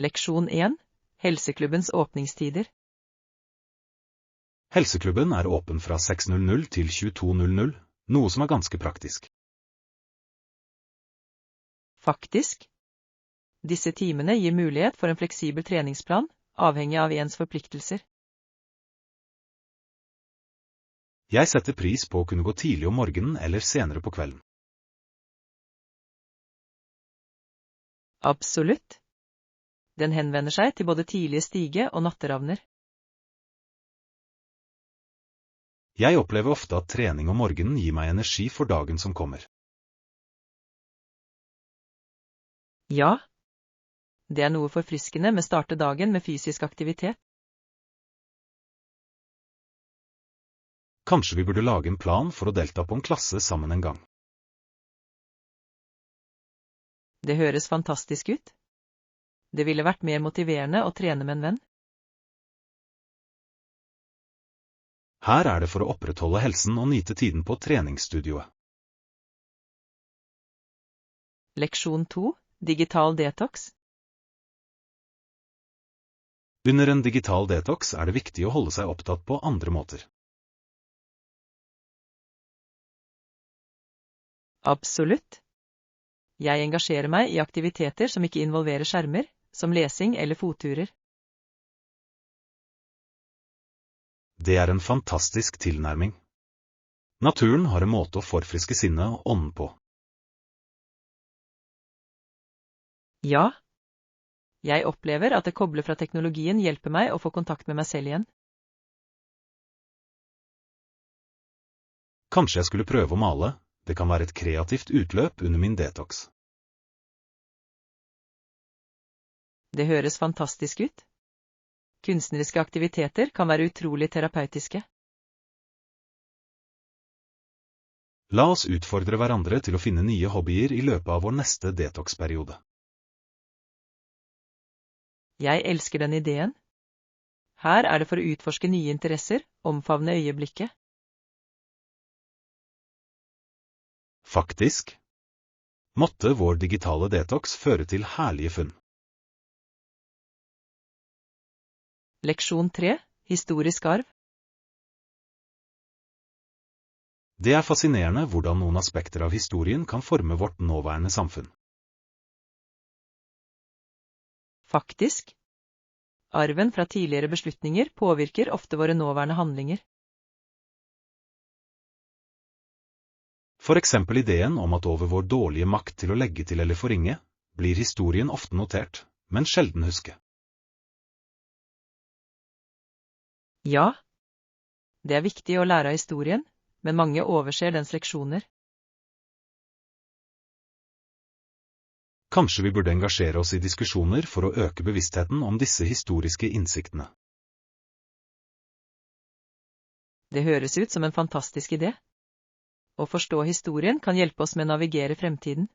Leksjon 1. Helseklubbens åpningstider. Helseklubben er åpen fra 6:00 til 22:00, noe som er ganske praktisk. Faktisk. Disse timene gir mulighet for en fleksibel treningsplan, avhengig av ens forpliktelser. Jeg setter pris på å kunne gå tidlig om morgenen eller senere på kvelden. Absolutt. Den henvender seg til både tidlige stige- og natteravner. Jeg opplever ofte at trening om morgenen gir meg energi for dagen som kommer. Ja. Det er noe forfriskende med starte dagen med fysisk aktivitet. Kanskje vi burde lage en plan for å delta på en klasse sammen en gang. Det høres fantastisk ut. Det ville vært mer motiverende å trene med en venn. Her er det for å opprettholde helsen og nyte tiden på treningsstudioet. Leksjon 2. Digital detox. Under en digital detox er det viktig å holde seg opptatt på andre måter. Absolutt. Jeg engasjerer meg i aktiviteter som ikke involverer skjermer, som lesing eller fotturer. Det er en fantastisk tilnærming. Naturen har en måte å forfriske sinnet og ånden på. Ja. Jeg opplever at det kobler fra teknologien hjelper meg å få kontakt med meg selv igjen. Kanskje jeg skulle prøve å male, det kan være et kreativt utløp under min detox. Det høres fantastisk ut. Kunstneriske aktiviteter kan være utrolig terapeutiske. La oss utfordre hverandre til å finne nye hobbyer i løpet av vår neste detox-periode. Jeg elsker den ideen. Her er det for å utforske nye interesser, omfavne øyeblikket. Faktisk. Måtte vår digitale detox føre til herlige funn. Leksjon 3. Historisk arv. Det er fascinerende hvordan noen aspekter av historien kan forme vårt nåværende samfunn. Faktisk. Arven fra tidligere beslutninger påvirker ofte våre nåværende handlinger. For eksempel ideen om at over vår dårlige makt til å legge til eller forringe, blir historien ofte notert, men sjelden huske. Ja. Det er viktig å lære av historien, men mange overser dens leksjoner. Kanskje vi burde engasjere oss i diskusjoner for å øke bevisstheten om disse historiske innsiktene. Det høres ut som en fantastisk idé. Å forstå historien kan hjelpe oss med å navigere fremtiden.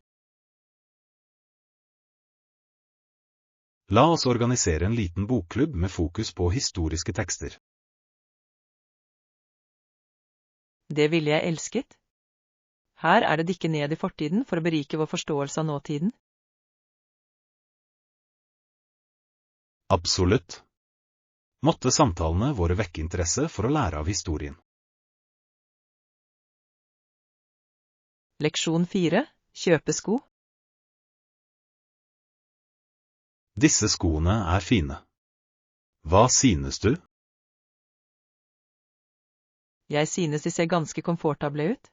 La oss organisere en liten bokklubb med fokus på historiske tekster. Det ville jeg elsket. Her er det dykke ned i fortiden for å berike vår forståelse av nåtiden. Absolutt. Måtte samtalene våre vekke interesse for å lære av historien. Leksjon 4. Kjøpe sko. Disse skoene er fine. Hva synes du? Jeg synes de ser ganske komfortable ut.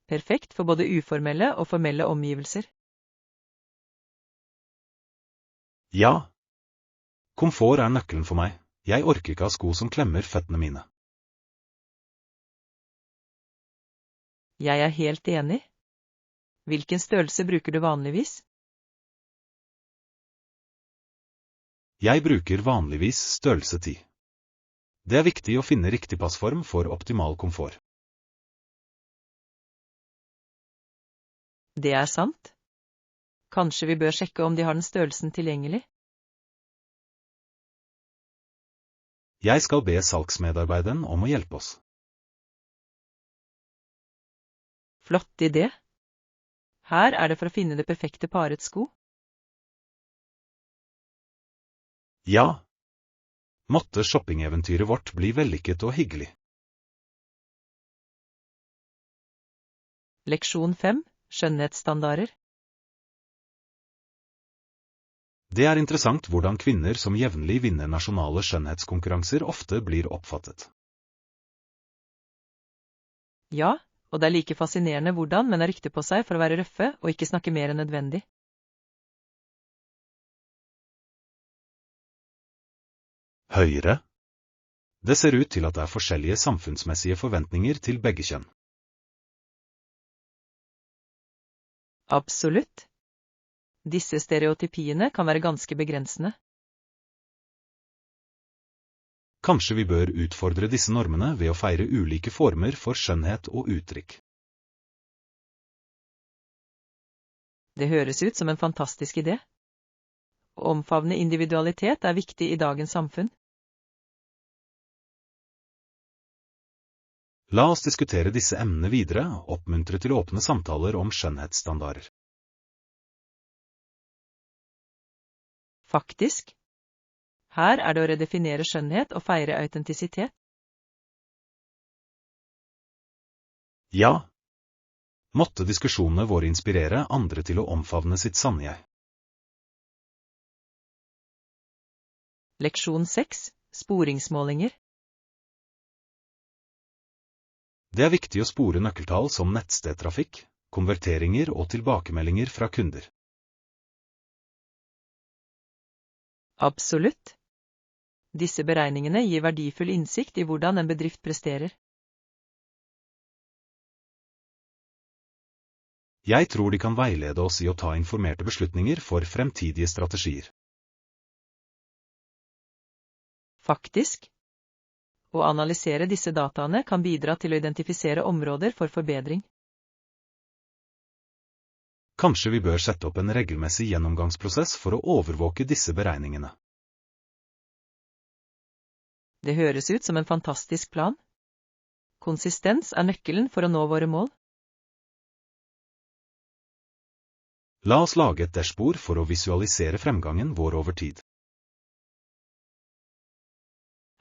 Perfekt for både uformelle og formelle omgivelser. Ja. Komfort er nøkkelen for meg. Jeg orker ikke ha sko som klemmer føttene mine. Jeg er helt enig. Hvilken størrelse bruker du vanligvis? Jeg bruker vanligvis størrelse 10. Det er viktig å finne riktig passform for optimal komfort. Det er sant. Kanskje vi bør sjekke om de har den størrelsen tilgjengelig? Jeg skal be salgsmedarbeideren om å hjelpe oss. Flott idé. Her er det for å finne det perfekte parets sko. Ja. Måtte shoppingeventyret vårt bli vellykket og hyggelig. Leksjon 5. Skjønnhetsstandarder. Det er interessant hvordan kvinner som jevnlig vinner nasjonale skjønnhetskonkurranser ofte blir oppfattet. Ja, og det er like fascinerende hvordan menn har rykte på seg for å være røffe og ikke snakke mer enn nødvendig. Høyre. Det ser ut til at det er forskjellige samfunnsmessige forventninger til begge kjønn. Absolutt. Disse stereotypiene kan være ganske begrensende. Kanskje vi bør utfordre disse normene ved å feire ulike former for skjønnhet og uttrykk. Det høres ut som en fantastisk idé. Å omfavne individualitet er viktig i dagens samfunn. La oss diskutere disse emnene videre og oppmuntre til åpne samtaler om skjønnhetsstandarder. Faktisk. Her er det å redefinere skjønnhet og feire autentisitet. Ja. Måtte diskusjonene våre inspirere andre til å omfavne sitt sanne jeg. Leksjon 6. Sporingsmålinger. Det er viktig å spore nøkkeltall som nettstedtrafikk, konverteringer og tilbakemeldinger fra kunder. Absolutt. Disse beregningene gir verdifull innsikt i hvordan en bedrift presterer. Jeg tror de kan veilede oss i å ta informerte beslutninger for fremtidige strategier. Faktisk. Å analysere disse dataene kan bidra til å identifisere områder for forbedring. Kanskje vi bør sette opp en regelmessig gjennomgangsprosess for å overvåke disse beregningene. Det høres ut som en fantastisk plan. Konsistens er nøkkelen for å nå våre mål. La oss lage et dashbord for å visualisere fremgangen vår over tid.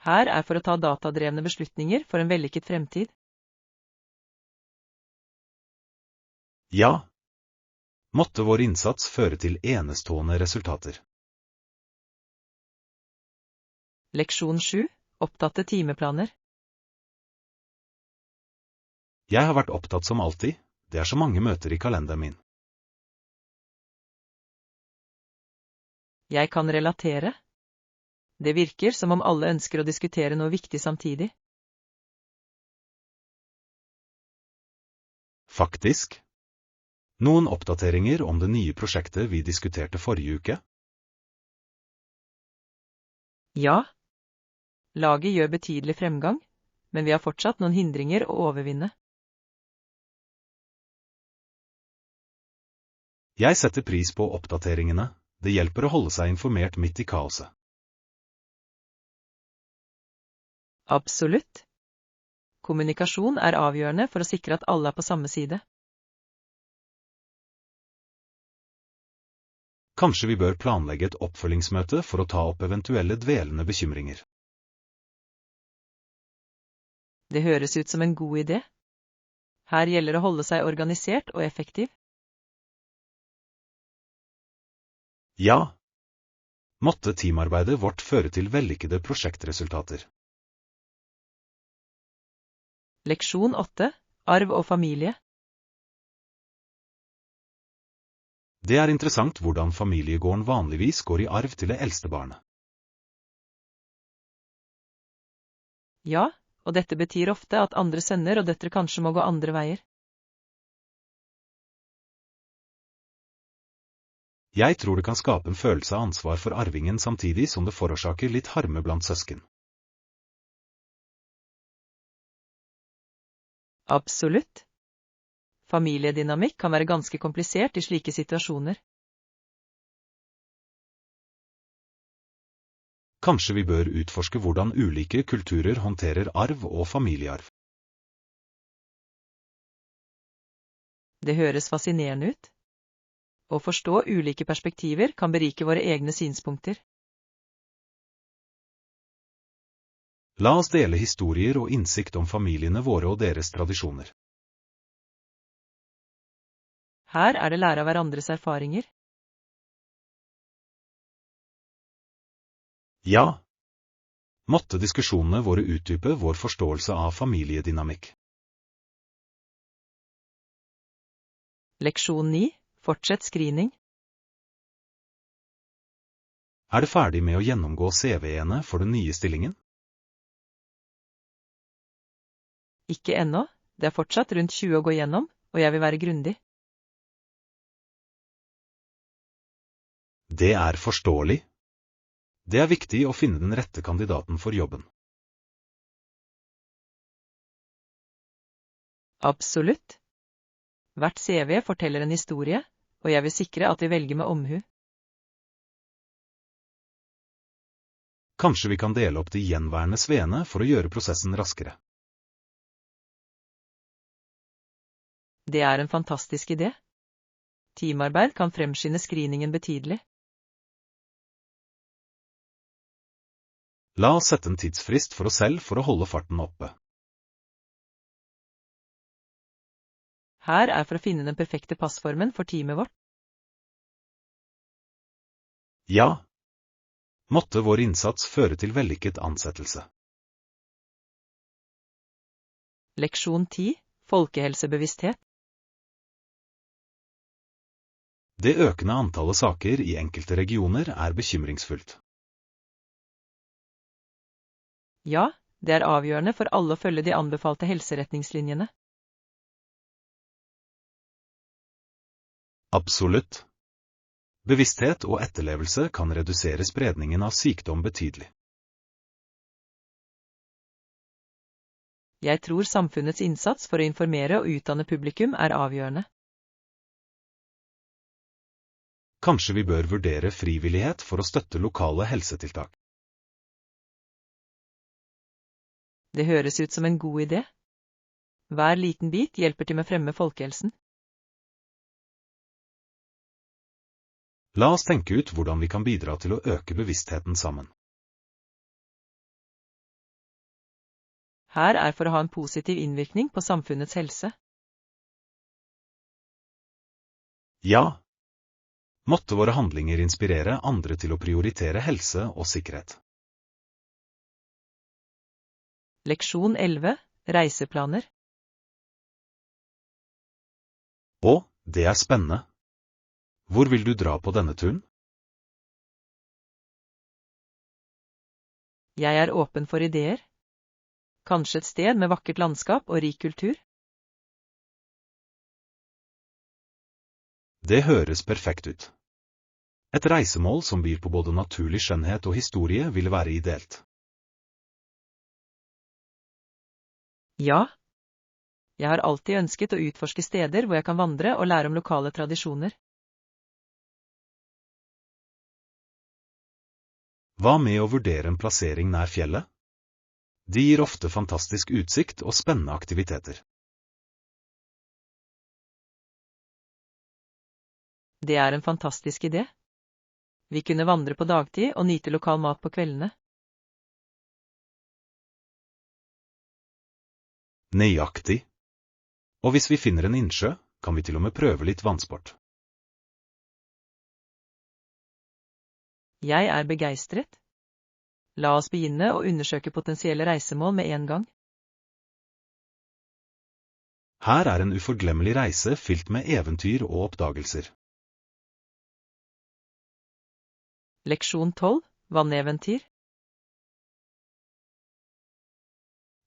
Her er for å ta datadrevne beslutninger for en vellykket fremtid. Ja. Måtte vår innsats føre til enestående resultater. Leksjon 7. Opptatte timeplaner. Jeg har vært opptatt som alltid, det er så mange møter i kalenderen min. Jeg kan relatere. Det virker som om alle ønsker å diskutere noe viktig samtidig. Faktisk. Noen oppdateringer om det nye prosjektet vi diskuterte forrige uke? Ja. Laget gjør betydelig fremgang, men vi har fortsatt noen hindringer å overvinne. Jeg setter pris på oppdateringene, det hjelper å holde seg informert midt i kaoset. Absolutt. Kommunikasjon er avgjørende for å sikre at alle er på samme side. Kanskje vi bør planlegge et oppfølgingsmøte for å ta opp eventuelle dvelende bekymringer. Det høres ut som en god idé. Her gjelder det å holde seg organisert og effektiv. Ja. Måtte teamarbeidet vårt føre til vellykkede prosjektresultater. Leksjon 8. Arv og familie. Det er interessant hvordan familiegården vanligvis går i arv til det eldste barnet. Ja, og dette betyr ofte at andre sønner og døtre kanskje må gå andre veier. Jeg tror det kan skape en følelse av ansvar for arvingen samtidig som det forårsaker litt harme blant søsken. Absolutt. Familiedynamikk kan være ganske komplisert i slike situasjoner. Kanskje vi bør utforske hvordan ulike kulturer håndterer arv og familiearv. Det høres fascinerende ut. Å forstå ulike perspektiver kan berike våre egne synspunkter. La oss dele historier og innsikt om familiene våre og deres tradisjoner. Her er det lære av hverandres erfaringer. Ja. Måtte diskusjonene våre utdype vår forståelse av familiedynamikk. Leksjon 9. Fortsett screening. Er du ferdig med å gjennomgå CV-ene for den nye stillingen? Ikke ennå, det er fortsatt rundt 20 å gå gjennom, og jeg vil være grundig. Det er forståelig. Det er viktig å finne den rette kandidaten for jobben. Absolutt. Hvert CV forteller en historie, og jeg vil sikre at vi velger med omhu. Kanskje vi kan dele opp de gjenværende CV-ene for å gjøre prosessen raskere. Det er en fantastisk idé. Teamarbeid kan fremskynde screeningen betydelig. La oss sette en tidsfrist for oss selv for å holde farten oppe. Her er for å finne den perfekte passformen for teamet vårt. Ja. Måtte vår innsats føre til vellykket ansettelse. Leksjon 10. Folkehelsebevissthet. Det økende antallet saker i enkelte regioner er bekymringsfullt. Ja, det er avgjørende for alle å følge de anbefalte helseretningslinjene. Absolutt. Bevissthet og etterlevelse kan redusere spredningen av sykdom betydelig. Jeg tror samfunnets innsats for å informere og utdanne publikum er avgjørende. Kanskje vi bør vurdere frivillighet for å støtte lokale helsetiltak. Det høres ut som en god idé. Hver liten bit hjelper til med å fremme folkehelsen. La oss tenke ut hvordan vi kan bidra til å øke bevisstheten sammen. Her er for å ha en positiv innvirkning på samfunnets helse. Ja. Måtte våre handlinger inspirere andre til å prioritere helse og sikkerhet. Leksjon 11. Reiseplaner. Å, det er spennende. Hvor vil du dra på denne turen? Jeg er åpen for ideer. Kanskje et sted med vakkert landskap og rik kultur? Det høres perfekt ut. Et reisemål som byr på både naturlig skjønnhet og historie ville være ideelt. Ja. Jeg har alltid ønsket å utforske steder hvor jeg kan vandre og lære om lokale tradisjoner. Hva med å vurdere en plassering nær fjellet? De gir ofte fantastisk utsikt og spennende aktiviteter. Det er en fantastisk idé. Vi kunne vandre på dagtid og nyte lokal mat på kveldene. Nøyaktig. Og hvis vi finner en innsjø, kan vi til og med prøve litt vannsport. Jeg er begeistret. La oss begynne å undersøke potensielle reisemål med en gang. Her er en uforglemmelig reise fylt med eventyr og oppdagelser. Leksjon 12. Vanneventyr.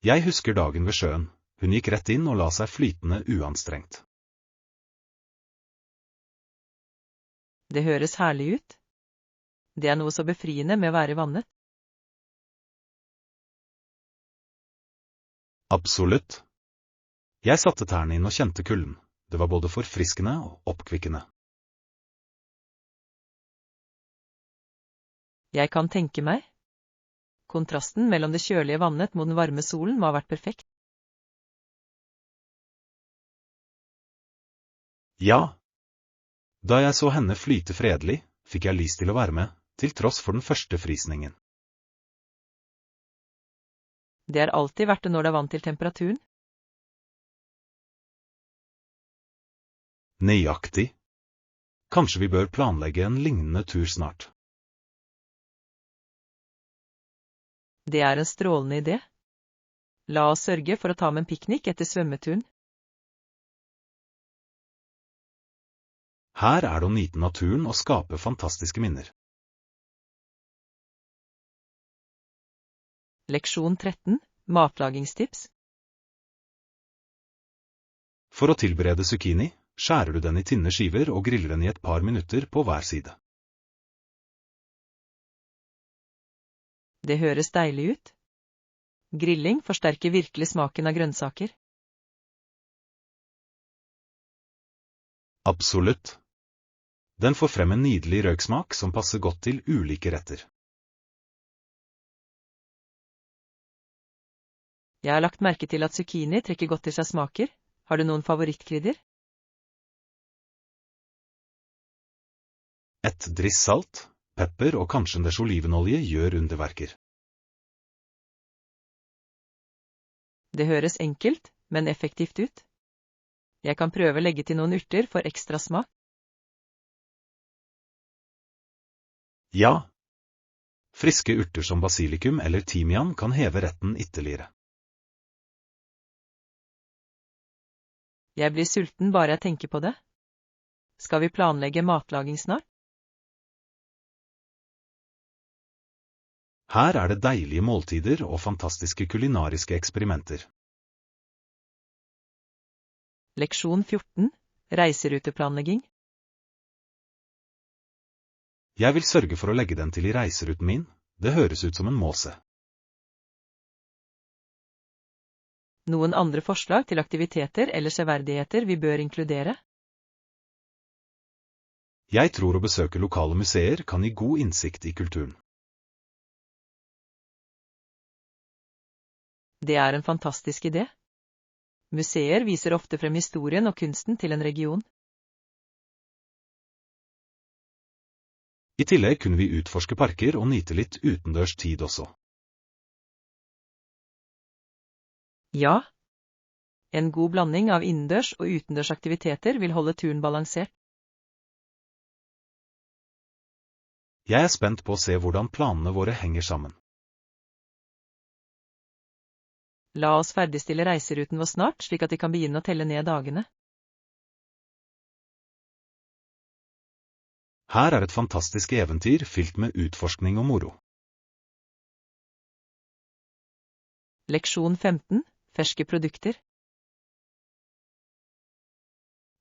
Jeg husker dagen ved sjøen. Hun gikk rett inn og la seg flytende uanstrengt. Det høres herlig ut. Det er noe så befriende med å være vannet. Absolutt. Jeg satte tærne inn og kjente kulden. Det var både forfriskende og oppkvikkende. Jeg kan tenke meg. Kontrasten mellom det kjølige vannet mot den varme solen må ha vært perfekt. Ja. Da jeg så henne flyte fredelig, fikk jeg lyst til å være med, til tross for den første frysningen. Det er alltid verdt det når det er vant til temperaturen. Nøyaktig. Kanskje vi bør planlegge en lignende tur snart. Det er en strålende idé. La oss sørge for å ta med en piknik etter svømmeturen. Her er det å nyte naturen og skape fantastiske minner. Leksjon 13. Matlagingstips. For å tilberede zucchini, skjærer du den i tynne skiver og griller den i et par minutter på hver side. Det høres deilig ut. Grilling forsterker virkelig smaken av grønnsaker. Absolutt. Den får frem en nydelig røksmak som passer godt til ulike retter. Jeg har lagt merke til at zucchini trekker godt til seg smaker. Har du noen favorittkrydder? Et dryss salt, pepper og kanskje en dess olivenolje gjør underverker. Det høres enkelt, men effektivt ut. Jeg kan prøve å legge til noen urter for ekstra smak. Ja. Friske urter som basilikum eller timian kan heve retten ytterligere. Jeg blir sulten bare jeg tenker på det. Skal vi planlegge matlaging snart? Her er det deilige måltider og fantastiske kulinariske eksperimenter. Leksjon 14. Reiseruteplanlegging. Jeg vil sørge for å legge den til i reiseruten min. Det høres ut som en måse. Noen andre forslag til aktiviteter eller severdigheter vi bør inkludere? Jeg tror å besøke lokale museer kan gi god innsikt i kulturen. Det er en fantastisk idé. Museer viser ofte frem historien og kunsten til en region. I tillegg kunne vi utforske parker og nyte litt utendørs tid også. Ja. En god blanding av innendørs og utendørs aktiviteter vil holde turen balansert. Jeg er spent på å se hvordan planene våre henger sammen. La oss ferdigstille reiseruten vår snart, slik at vi kan begynne å telle ned dagene. Her er et fantastisk eventyr fylt med utforskning og moro. Leksjon 15. Ferske produkter.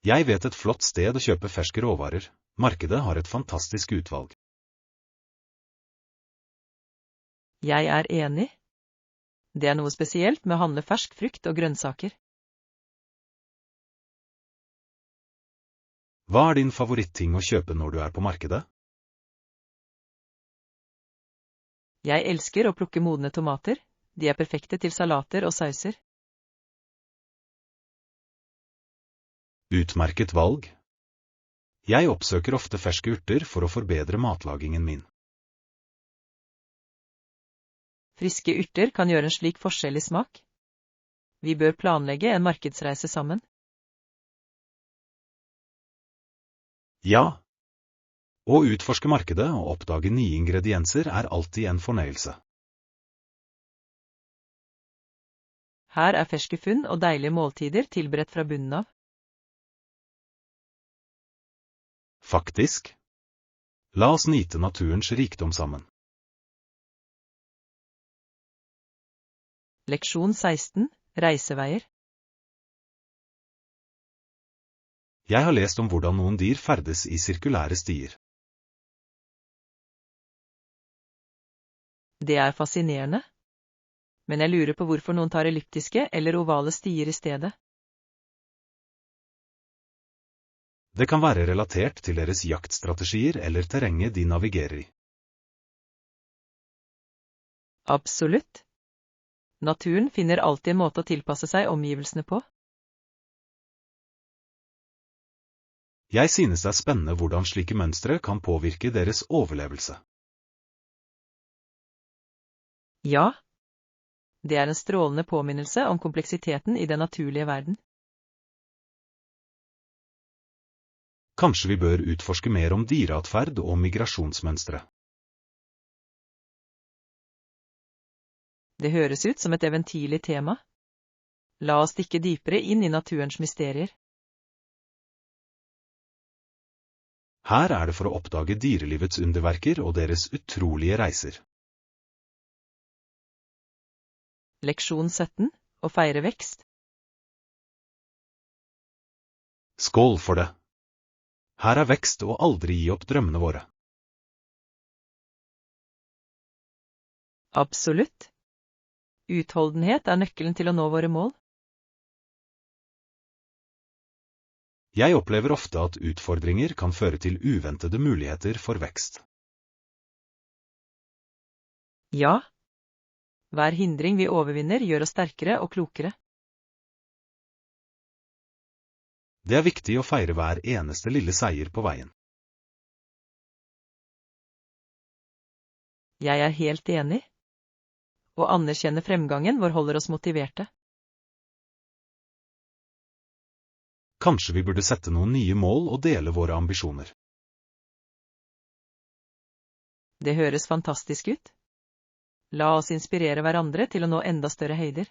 Jeg vet et flott sted å kjøpe ferske råvarer. Markedet har et fantastisk utvalg. Jeg er enig. Det er noe spesielt med å handle fersk frukt og grønnsaker. Hva er din favorittting å kjøpe når du er på markedet? Jeg elsker å plukke modne tomater. De er perfekte til salater og sauser. Utmerket valg. Jeg oppsøker ofte ferske urter for å forbedre matlagingen min. Friske urter kan gjøre en slik forskjell i smak. Vi bør planlegge en markedsreise sammen. Ja. Å utforske markedet og oppdage nye ingredienser er alltid en fornøyelse. Her er ferske funn og deilige måltider tilberedt fra bunnen av. Faktisk. La oss nyte naturens rikdom sammen. Leksjon 16. Reiseveier. Jeg har lest om hvordan noen dyr ferdes i sirkulære stier. Det er fascinerende. Men jeg lurer på hvorfor noen tar elliptiske eller ovale stier i stedet. Det kan være relatert til deres jaktstrategier eller terrenget de navigerer i. Absolutt. Naturen finner alltid en måte å tilpasse seg omgivelsene på. Jeg synes det er spennende hvordan slike mønstre kan påvirke deres overlevelse. Ja. Det er en strålende påminnelse om kompleksiteten i den naturlige verden. Kanskje vi bør utforske mer om dyreatferd og migrasjonsmønstre. Det høres ut som et eventyrlig tema. La oss dykke dypere inn i naturens mysterier. Her er det for å oppdage dyrelivets underverker og deres utrolige reiser. Leksjon 17. Å feire vekst. Skål for det! Her er vekst og aldri gi opp drømmene våre. Absolutt. Utholdenhet er nøkkelen til å nå våre mål. Jeg opplever ofte at utfordringer kan føre til uventede muligheter for vekst. Ja. Hver hindring vi overvinner gjør oss sterkere og klokere. Det er viktig å feire hver eneste lille seier på veien. Jeg er helt enig. Å anerkjenne fremgangen vår holder oss motiverte. Kanskje vi burde sette noen nye mål og dele våre ambisjoner. Det høres fantastisk ut. La oss inspirere hverandre til å nå enda større høyder.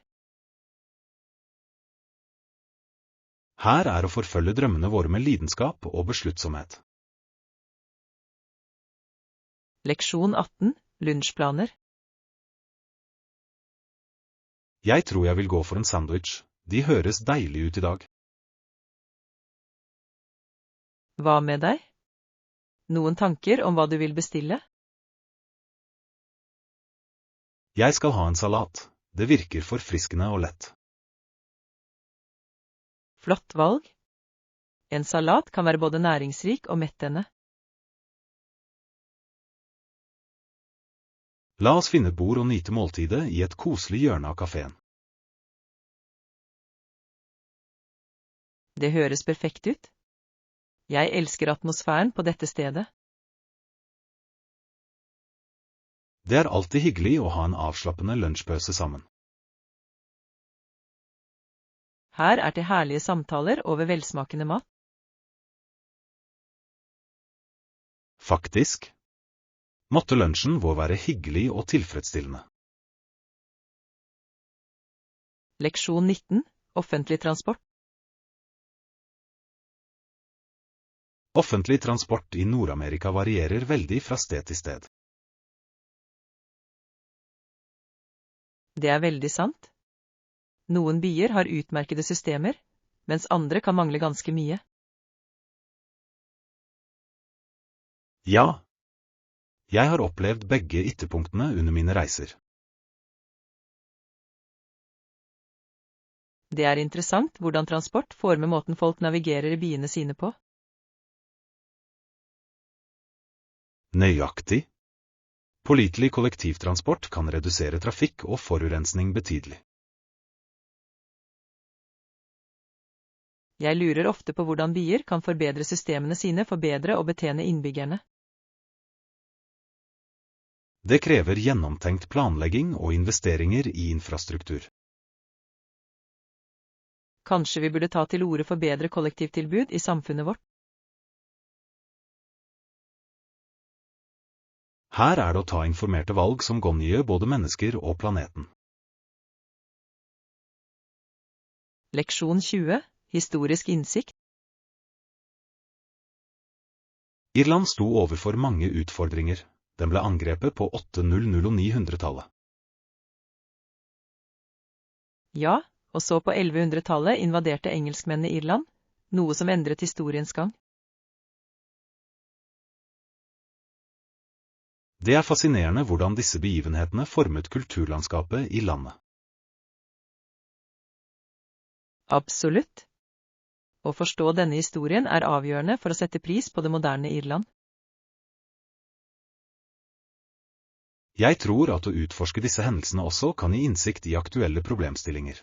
Her er å forfølge drømmene våre med lidenskap og besluttsomhet. Leksjon 18. Lunsjplaner. Jeg tror jeg vil gå for en sandwich. De høres deilig ut i dag. Hva med deg? Noen tanker om hva du vil bestille? Jeg skal ha en salat. Det virker forfriskende og lett. Flott valg. En salat kan være både næringsrik og mettende. La oss finne et bord og nyte måltidet i et koselig hjørne av kafeen. Det høres perfekt ut. Jeg elsker atmosfæren på dette stedet. Det er alltid hyggelig å ha en avslappende lunsjpause sammen. Her er til herlige samtaler over velsmakende mat. Faktisk. Måtte lunsjen vår være hyggelig og tilfredsstillende. Leksjon 19. Offentlig transport. Offentlig transport i Nord-Amerika varierer veldig fra sted til sted. Det er veldig sant. Noen byer har utmerkede systemer, mens andre kan mangle ganske mye. Ja. Jeg har opplevd begge ytterpunktene under mine reiser. Det er interessant hvordan transport former måten folk navigerer i byene sine på. Nøyaktig. Pålitelig kollektivtransport kan redusere trafikk og forurensning betydelig. Jeg lurer ofte på hvordan byer kan forbedre systemene sine for bedre å betjene innbyggerne. Det krever gjennomtenkt planlegging og investeringer i infrastruktur. Kanskje vi burde ta til orde for bedre kollektivtilbud i samfunnet vårt? Her er det å ta informerte valg som gagner både mennesker og planeten. Leksjon 20. Historisk innsikt. Irland sto overfor mange utfordringer. Den ble angrepet på 800- og 900-tallet. Ja, og så på 1100-tallet invaderte engelskmennene Irland, noe som endret historiens gang. Det er fascinerende hvordan disse begivenhetene formet kulturlandskapet i landet. Absolutt. Å forstå denne historien er avgjørende for å sette pris på det moderne Irland. Jeg tror at å utforske disse hendelsene også kan gi innsikt i aktuelle problemstillinger.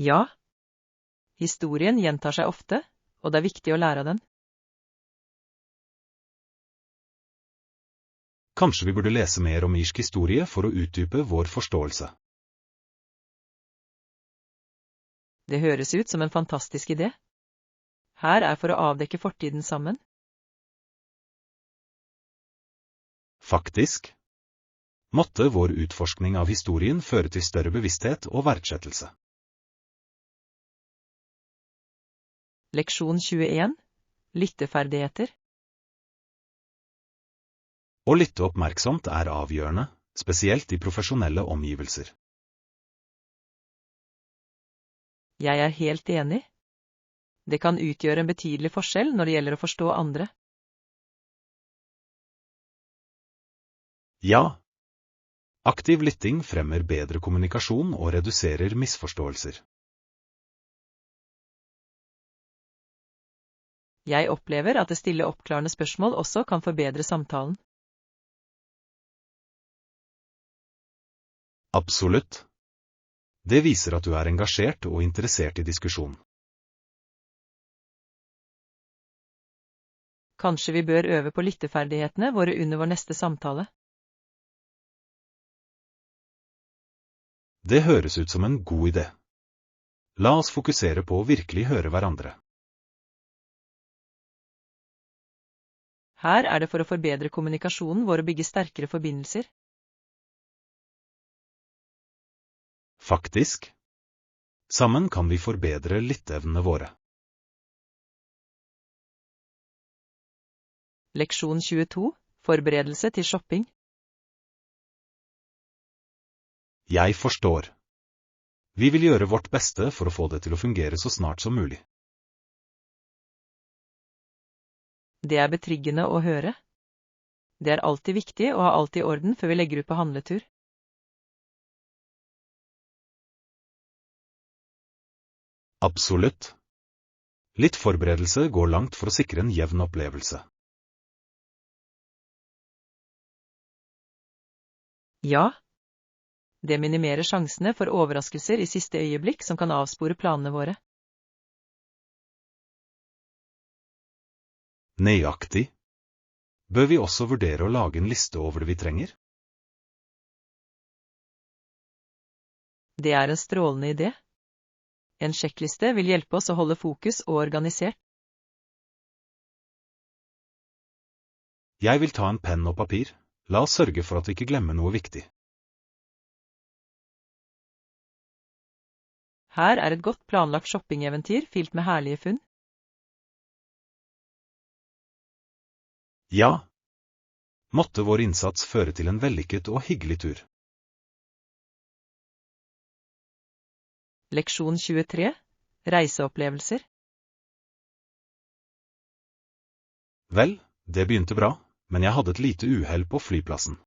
Ja. Historien gjentar seg ofte, og det er viktig å lære av den. Kanskje vi burde lese mer om irsk historie for å utdype vår forståelse. Det høres ut som en fantastisk idé. Her er for å avdekke fortiden sammen. Faktisk. Måtte vår utforskning av historien føre til større bevissthet og verdsettelse. Leksjon 21. Lytteferdigheter. Å lytte oppmerksomt er avgjørende, spesielt i profesjonelle omgivelser. Jeg er helt enig. Det kan utgjøre en betydelig forskjell når det gjelder å forstå andre. Ja. Aktiv lytting fremmer bedre kommunikasjon og reduserer misforståelser. Jeg opplever at det stille oppklarende spørsmål også kan forbedre samtalen. Absolutt. Det viser at du er engasjert og interessert i diskusjon. Kanskje vi bør øve på lytteferdighetene våre under vår neste samtale. Det høres ut som en god idé. La oss fokusere på å virkelig høre hverandre. Her er det for å forbedre kommunikasjonen vår og bygge sterkere forbindelser. Faktisk. Sammen kan vi forbedre lytteevnene våre. Leksjon 22. Forberedelse til shopping. Jeg forstår. Vi vil gjøre vårt beste for å få det til å fungere så snart som mulig. Det er betryggende å høre. Det er alltid viktig å ha alt i orden før vi legger ut på handletur. Absolutt. Litt forberedelse går langt for å sikre en jevn opplevelse. Ja. Det minimerer sjansene for overraskelser i siste øyeblikk som kan avspore planene våre. Nøyaktig. Bør vi også vurdere å lage en liste over det vi trenger? Det er en strålende idé. En sjekkliste vil hjelpe oss å holde fokus og organisert. Jeg vil ta en penn og papir. La oss sørge for at vi ikke glemmer noe viktig. Her er et godt planlagt shoppingeventyr fylt med herlige funn. Ja. Måtte vår innsats føre til en vellykket og hyggelig tur. Leksjon 23. Reiseopplevelser. Vel, det begynte bra, men jeg hadde et lite uhell på flyplassen.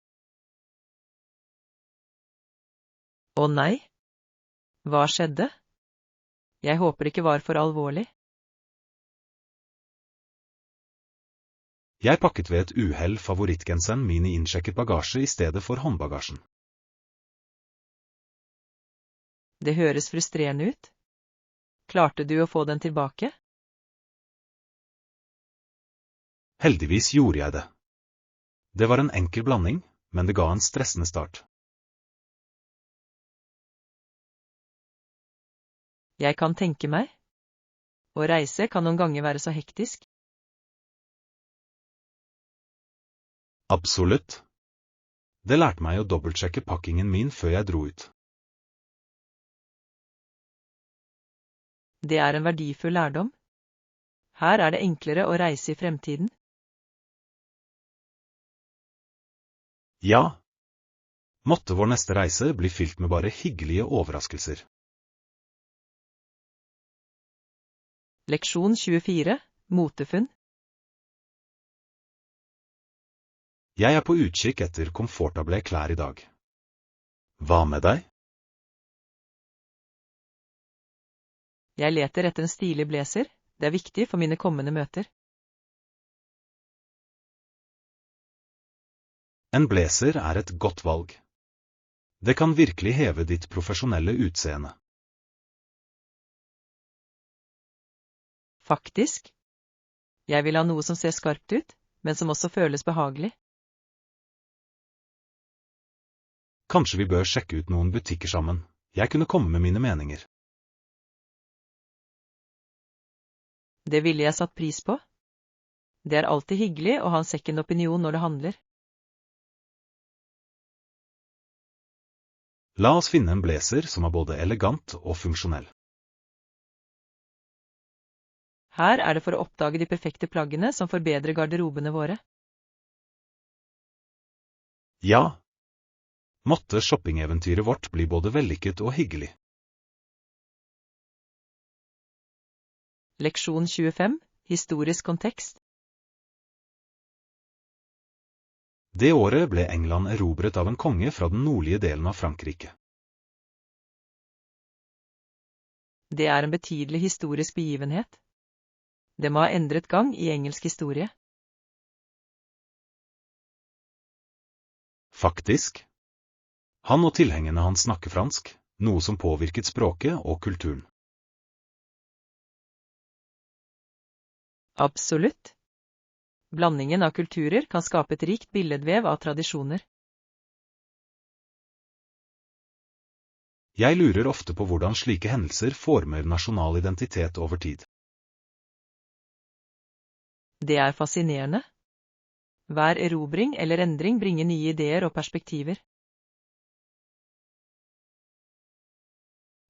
Å nei? Hva skjedde? Jeg håper det ikke var for alvorlig. Jeg pakket ved et uhell favorittgenseren min i innsjekket bagasje i stedet for håndbagasjen. Det høres frustrerende ut. Klarte du å få den tilbake? Heldigvis gjorde jeg det. Det var en enkel blanding, men det ga en stressende start. Jeg kan tenke meg. Å reise kan noen ganger være så hektisk. Absolutt. Det lærte meg å dobbeltsjekke pakkingen min før jeg dro ut. Det er en verdifull lærdom. Her er det enklere å reise i fremtiden. Ja. Måtte vår neste reise bli fylt med bare hyggelige overraskelser. Leksjon 24. Motefunn. Jeg er på utkikk etter komfortable klær i dag. Hva med deg? Jeg leter etter en stilig blazer. Det er viktig for mine kommende møter. En blazer er et godt valg. Det kan virkelig heve ditt profesjonelle utseende. Faktisk. Jeg vil ha noe som ser skarpt ut, men som også føles behagelig. Kanskje vi bør sjekke ut noen butikker sammen. Jeg kunne komme med mine meninger. Det ville jeg satt pris på. Det er alltid hyggelig å ha en second opinion når det handler. La oss finne en blazer som er både elegant og funksjonell. Her er det for å oppdage de perfekte plaggene som forbedrer garderobene våre. Ja. Måtte shoppingeventyret vårt bli både vellykket og hyggelig. Leksjon 25. Historisk kontekst. Det året ble England erobret av en konge fra den nordlige delen av Frankrike. Det er en betydelig historisk begivenhet. Det må ha endret gang i engelsk historie. Faktisk. Han og tilhengerne hans snakker fransk, noe som påvirket språket og kulturen. Absolutt. Blandingen av kulturer kan skape et rikt billedvev av tradisjoner. Jeg lurer ofte på hvordan slike hendelser former nasjonal identitet over tid. Det er fascinerende. Hver erobring eller endring bringer nye ideer og perspektiver.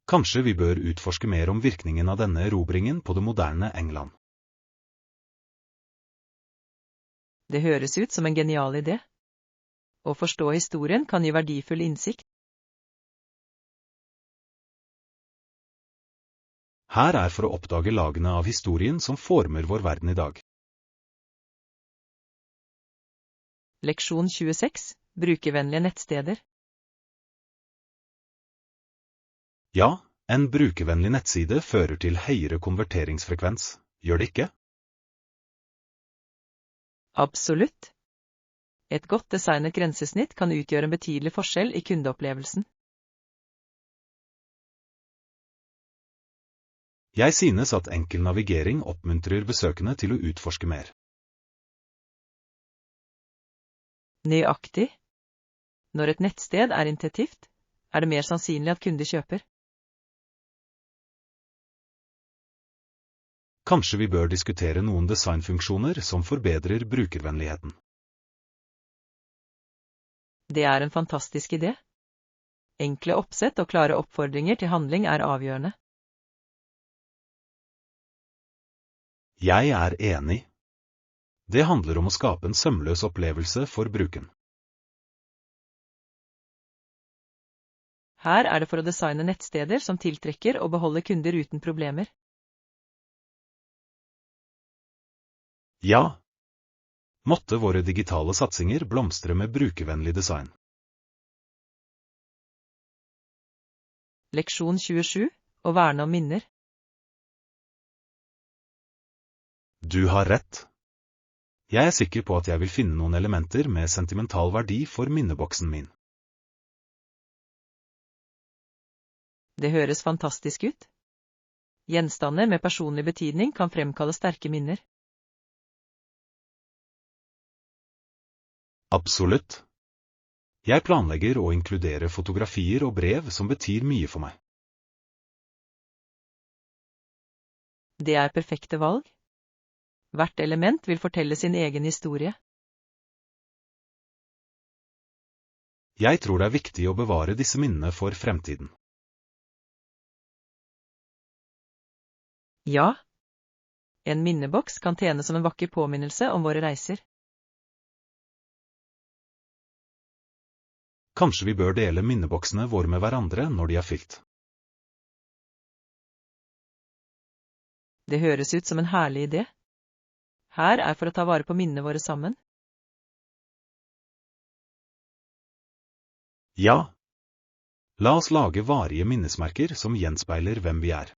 Kanskje vi bør utforske mer om virkningen av denne erobringen på det moderne England. Det høres ut som en genial idé. Å forstå historien kan gi verdifull innsikt. Her er for å oppdage lagene av historien som former vår verden i dag. Leksjon 26. Brukervennlige nettsteder. Ja, en brukervennlig nettside fører til høyere konverteringsfrekvens, gjør det ikke? Absolutt. Et godt designet grensesnitt kan utgjøre en betydelig forskjell i kundeopplevelsen. Jeg synes at enkel navigering oppmuntrer besøkende til å utforske mer. Nøyaktig. Når et nettsted er intuitivt, er det mer sannsynlig at kunder kjøper. Kanskje vi bør diskutere noen designfunksjoner som forbedrer brukervennligheten. Det er en fantastisk idé. Enkle oppsett og klare oppfordringer til handling er avgjørende. Jeg er enig. Det handler om å skape en sømløs opplevelse for brukeren. Her er det for å designe nettsteder som tiltrekker og beholder kunder uten problemer. Ja. Måtte våre digitale satsinger blomstre med brukervennlig design. Leksjon 27. Å verne om minner. Du har rett. Jeg er sikker på at jeg vil finne noen elementer med sentimental verdi for minneboksen min. Det høres fantastisk ut. Gjenstander med personlig betydning kan fremkalle sterke minner. Absolutt. Jeg planlegger å inkludere fotografier og brev som betyr mye for meg. Det er perfekte valg. Hvert element vil fortelle sin egen historie. Jeg tror det er viktig å bevare disse minnene for fremtiden. Ja. En minneboks kan tjene som en vakker påminnelse om våre reiser. Kanskje vi bør dele minneboksene våre med hverandre når de er fylt. Det høres ut som en herlig idé. Her er for å ta vare på minnene våre sammen. Ja. La oss lage varige minnesmerker som gjenspeiler hvem vi er.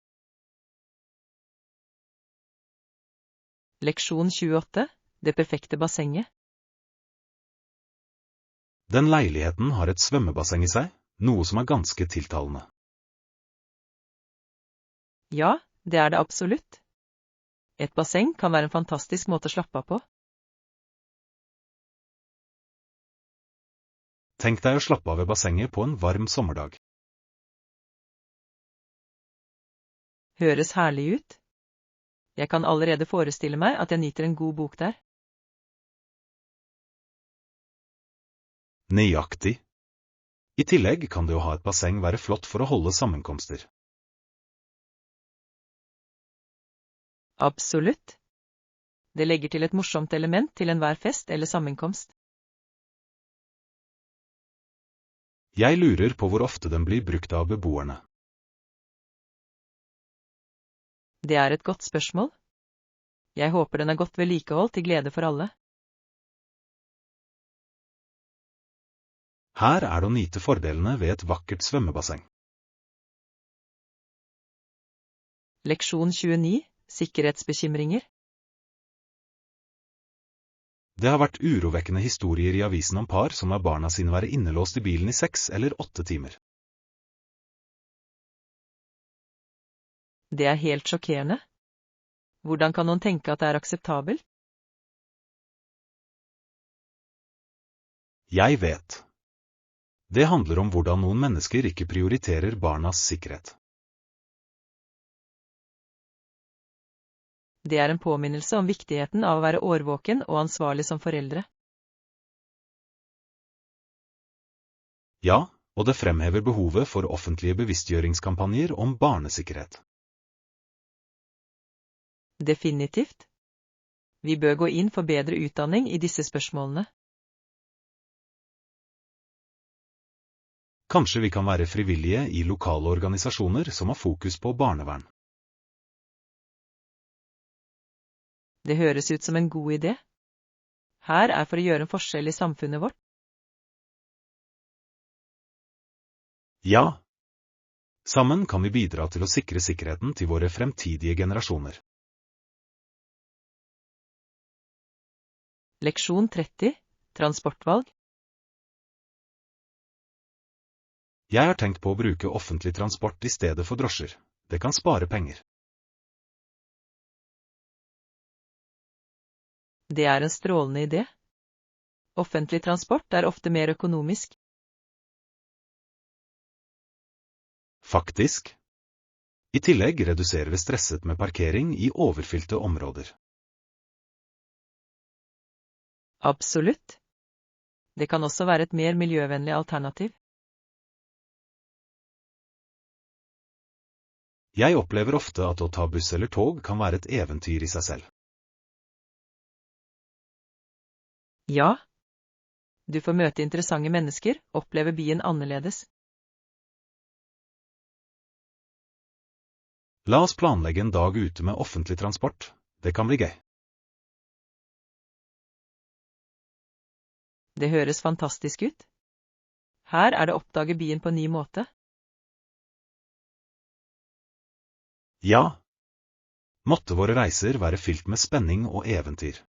Leksjon 28. Det perfekte bassenget. Den leiligheten har et svømmebasseng i seg, noe som er ganske tiltalende. Ja, det er det absolutt. Et basseng kan være en fantastisk måte å slappe av på. Tenk deg å slappe av ved bassenget på en varm sommerdag. Høres herlig ut. Jeg kan allerede forestille meg at jeg nyter en god bok der. Nøyaktig. I tillegg kan det å ha et basseng være flott for å holde sammenkomster. Absolutt. Det legger til et morsomt element til enhver fest eller sammenkomst. Jeg lurer på hvor ofte den blir brukt av beboerne. Det er et godt spørsmål. Jeg håper den er godt vedlikeholdt til glede for alle. Her er det å nyte fordelene ved et vakkert svømmebasseng. Leksjon 29. Sikkerhetsbekymringer. Det har vært urovekkende historier i avisen om par som lar barna sine være innelåst i bilen i 6 eller 8 timer. Det er helt sjokkerende. Hvordan kan noen tenke at det er akseptabelt? Jeg vet. Det handler om hvordan noen mennesker ikke prioriterer barnas sikkerhet. Det er en påminnelse om viktigheten av å være årvåken og ansvarlig som foreldre. Ja, og det fremhever behovet for offentlige bevisstgjøringskampanjer om barnesikkerhet. Definitivt. Vi bør gå inn for bedre utdanning i disse spørsmålene. Kanskje vi kan være frivillige i lokale organisasjoner som har fokus på barnevern. Det høres ut som en god idé. Her er for å gjøre en forskjell i samfunnet vårt. Ja. Sammen kan vi bidra til å sikre sikkerheten til våre fremtidige generasjoner. Leksjon 30. Transportvalg. Jeg har tenkt på å bruke offentlig transport i stedet for drosjer. Det kan spare penger. Det er en strålende idé. Offentlig transport er ofte mer økonomisk. Faktisk. I tillegg reduserer det stresset med parkering i overfylte områder. Absolutt. Det kan også være et mer miljøvennlig alternativ. Jeg opplever ofte at å ta buss eller tog kan være et eventyr i seg selv. Ja. Du får møte interessante mennesker, oppleve byen annerledes. La oss planlegge en dag ute med offentlig transport. Det kan bli gøy. Det høres fantastisk ut. Her er det å oppdage byen på en ny måte. Ja. Måtte våre reiser være fylt med spenning og eventyr.